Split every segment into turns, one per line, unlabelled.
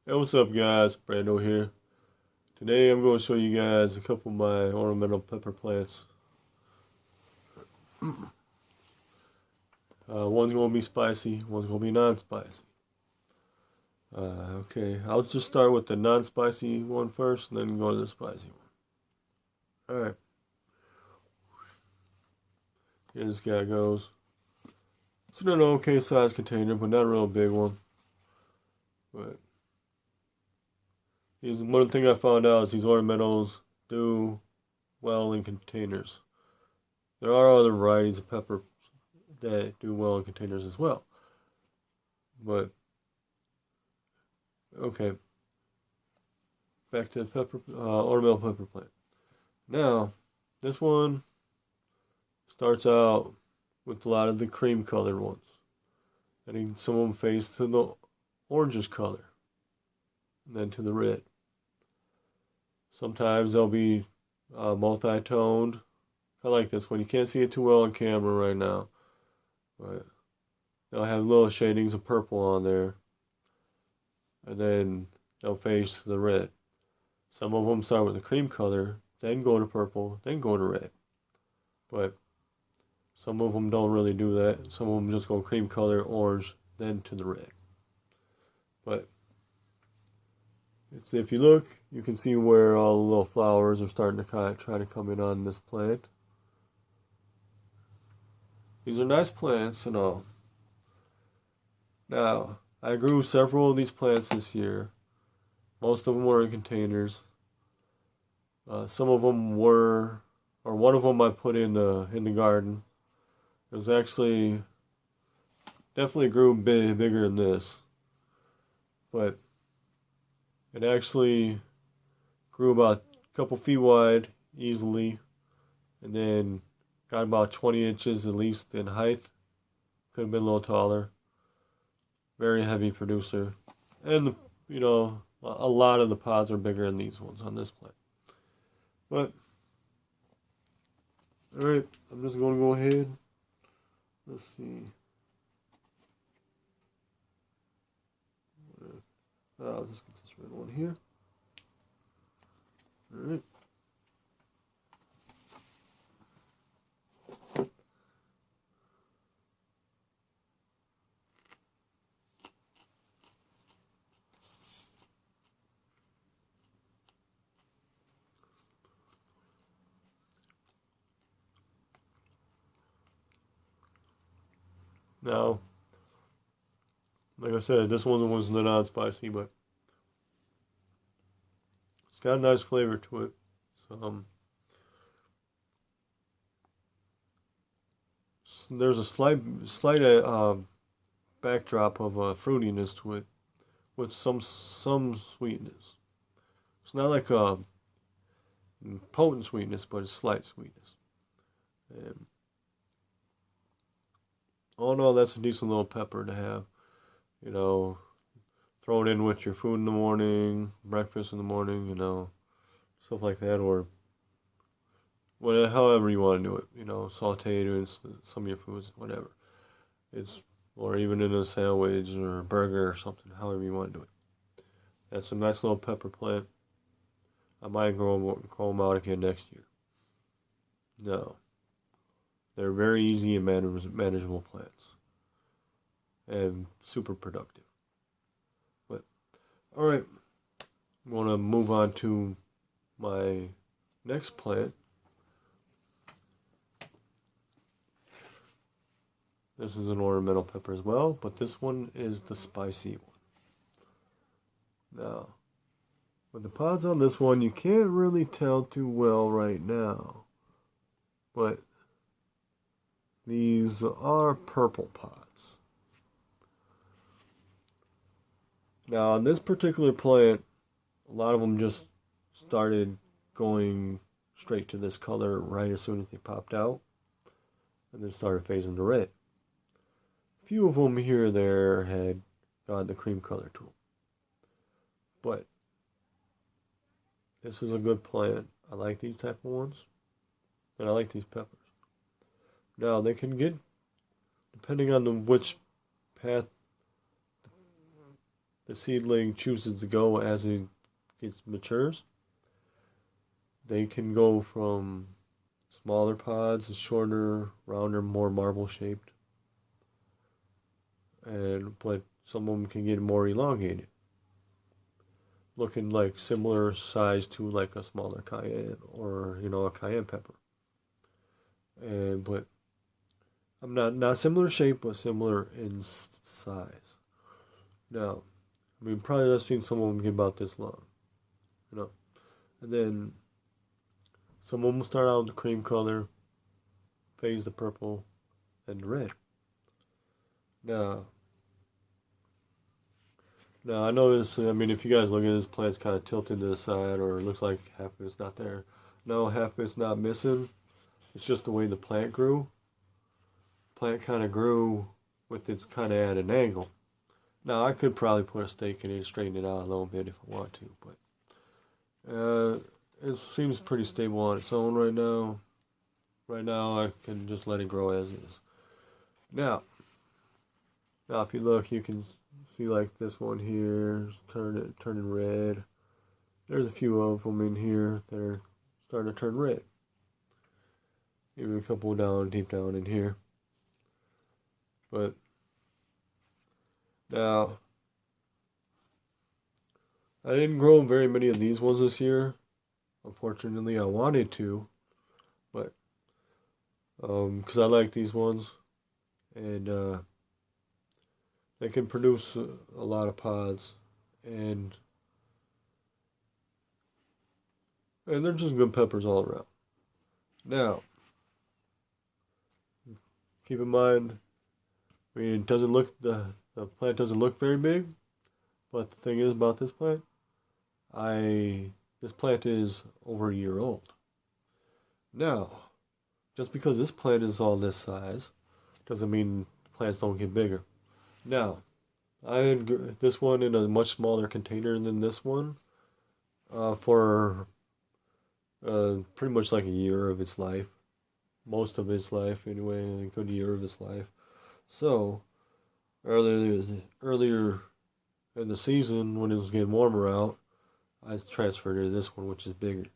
Hey, what's up, guys? Brando here. Today I'm going to show you guys a couple of my ornamental pepper plants. One's going to be spicy, one's going to be non-spicy. Okay, I'll just start with the non-spicy one first and then go to the spicy one. Alright, here this guy goes. It's in an okay size container, but not a real big one. But one thing I found out is these ornamentals do well in containers. There are other varieties of pepper that do well in containers as well. But okay, back to the ornamental pepper plant. Now, this one starts out with a lot of the cream colored ones. And some of them face to the orangish color, and then to the red. Sometimes they'll be multi-toned. I like this one. You can't see it too well on camera right now, but they'll have little shadings of purple on there, and then they'll face to the red. Some of them start with the cream color, then go to purple, then go to red. But some of them don't really do that. Some of them just go cream color, orange, then to the red. But if you look, you can see where all the little flowers are starting to try to come in on this plant. These are nice plants and all. Now, I grew several of these plants this year. Most of them were in containers. Some of them were, or one of them I put in the garden. It was actually definitely grew bigger than this, but it actually grew about a couple feet wide easily, and then got about 20 inches at least in height. Could have been a little taller. Very heavy producer, and a lot of the pods are bigger than these ones on this plant. But all right, I'm just going to go ahead. Let's see. I'll just get this red one here. All right. Now, like I said, this one was the non-spicy, but it's got a nice flavor to it. There's a slight backdrop of fruitiness to it, with some sweetness. It's not like a potent sweetness, but it's slight sweetness. And all in all, that's a decent little pepper to have. You know, throw it in with your food in the morning, breakfast in the morning, stuff like that, or whatever, however you want to do it. Saute it in some of your foods, whatever. Or even in a sandwich or a burger or something, however you want to do it. That's a nice little pepper plant. I might grow them out again next year. No, they're very easy and manageable plants, and super productive. But all right, I'm going to move on to my next plant. This is an ornamental pepper as well, but this one is the spicy one. Now, with the pods on this one, you can't really tell too well right now, but these are purple pods. Now, on this particular plant, a lot of them just started going straight to this color right as soon as they popped out, and then started phasing to red. A few of them here or there had got the cream color to them. But this is a good plant. I like these type of ones, and I like these peppers. Now, they can get, depending on which path the seedling chooses to go as it gets matures, they can go from smaller pods, shorter, rounder, more marble shaped, and but some of them can get more elongated, looking like similar size to like a smaller cayenne or a cayenne pepper. And but I'm not similar shape, but similar in size. Now, I mean, probably I've seen some of them get about this long, you know, and then some of them start out with the cream color, phase to purple, and red. Now, now I know this. I mean, if you guys look at this plant's kind of tilted to the side, or it looks like half of it's not there. No, half of it's not missing. It's just the way the plant grew. Plant kind of grew with its kind of at an angle. Now I could probably put a stake in it and straighten it out a little bit if I want to, but it seems pretty stable on its own right now. Right now I can just let it grow as is. Now if you look, you can see like this one here turning red. There's a few of them in here that are starting to turn red. Even a couple deep down in here. But now, I didn't grow very many of these ones this year. Unfortunately, I wanted to, but because I like these ones, and they can produce a lot of pods, and they're just good peppers all around. Now, keep in mind, I mean, it doesn't look the plant doesn't look very big, but the thing is about this plant, this plant is over a year old. Now, just because this plant is all this size, doesn't mean plants don't get bigger. Now, I had this one in a much smaller container than this one for pretty much like a year of its life. Most of its life, anyway, a good year of its life. So, earlier in the season, when it was getting warmer out, I transferred it to this one, which is bigger.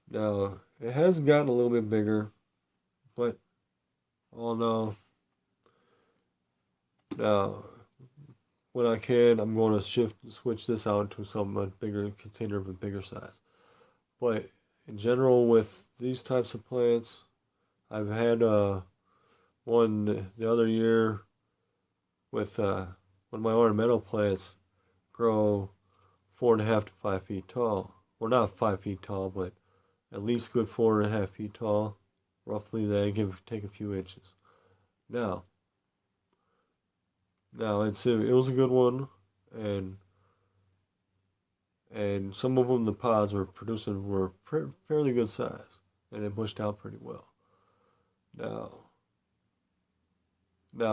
Now, it has gotten a little bit bigger, but all in all, now, when I can, I'm going to switch this out to some bigger container of a bigger size. But in general, with these types of plants, I've had one the other year with one of my ornamental plants grow 4.5 to 5 feet tall. Well, not 5 feet tall, but at least good 4.5 feet tall. Roughly, they take a few inches. Now it was a good one, and some of them the pods were producing were fairly good size, and it bushed out pretty well. Now,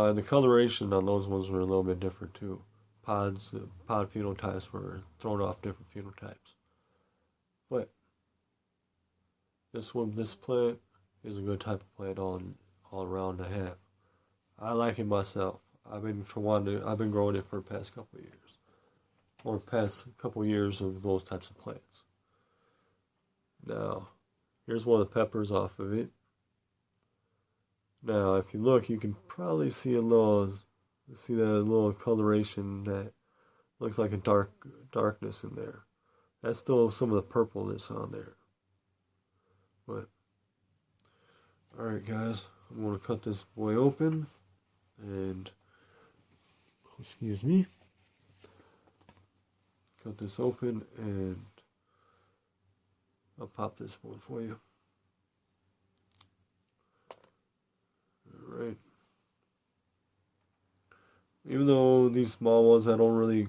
and the coloration on those ones were a little bit different too. Pod phenotypes were thrown off different phenotypes. But this plant is a good type of plant all around to have. I like it myself. I've been growing it for the past couple of years, or past couple of years of those types of plants. Now, here's one of the peppers off of it. Now, if you look, you can probably see that little coloration that looks like a darkness in there. That's still some of the purpleness on there. But, alright guys, I'm going to cut this boy open, and, excuse me, cut this open, and I'll pop this one for you. Alright. Even though these small ones I don't really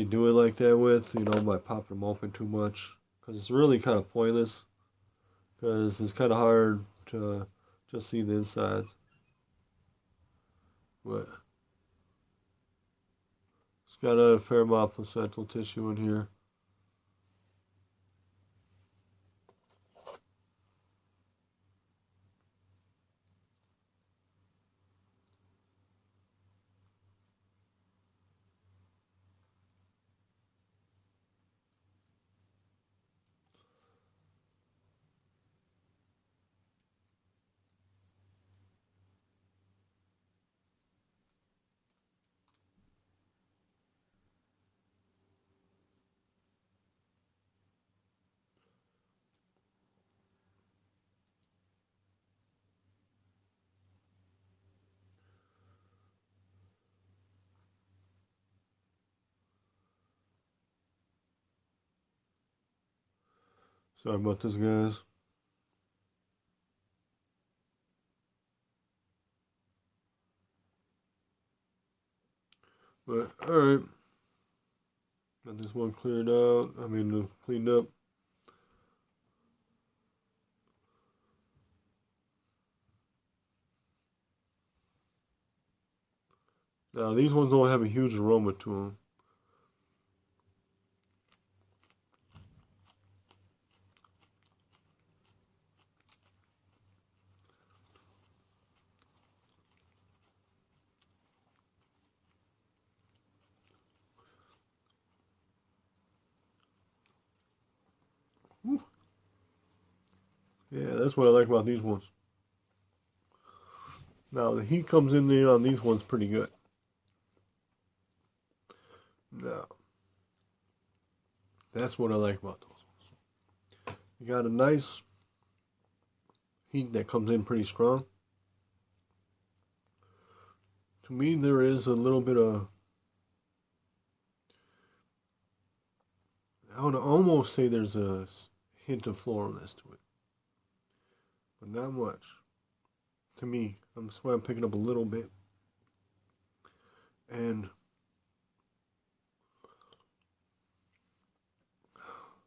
do it like that with, by popping them open too much, because it's really kind of pointless, because it's kind of hard to just see the inside. But it's got a fair amount of placental tissue in here. Sorry about this, guys. But, alright. Got this one cleared out. Cleaned up. Now, these ones don't have a huge aroma to them. Whew. Yeah, that's what I like about these ones. Now, the heat comes in there on these ones pretty good. Now, that's what I like about those ones. You got a nice heat that comes in pretty strong. To me, there is a little bit of, I would almost say there's a hint of floralness to it, but not much. To me, that's why I'm picking up a little bit. And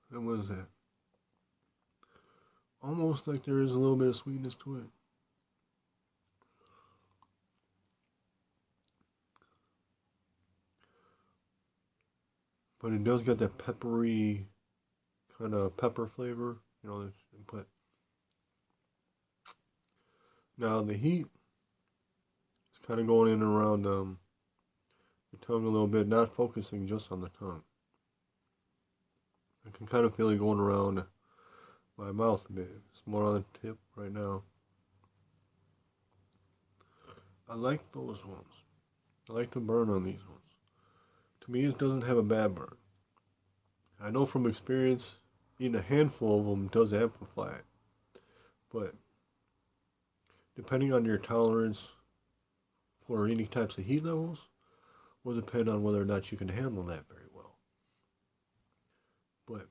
what is that? Almost like there is a little bit of sweetness to it. But it does get that peppery kind of pepper flavor, you know, but now the heat is kind of going in and around the tongue a little bit, not focusing just on the tongue. I can kind of feel it going around my mouth a bit. It's more on the tip right now. I like those ones. I like the burn on these ones. To me, it doesn't have a bad burn. I know from experience, eating a handful of them does amplify it. But depending on your tolerance for any types of heat levels, will depend on whether or not you can handle that very well. But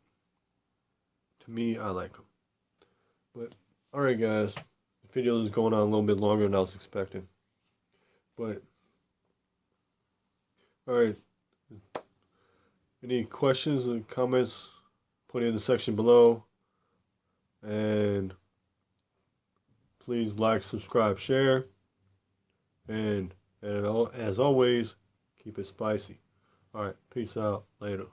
to me, I like them. But alright, guys, the video is going on a little bit longer than I was expecting. But alright, any questions and comments, put it in the section below. And please like, subscribe, share. And as always, keep it spicy. Alright, peace out. Later.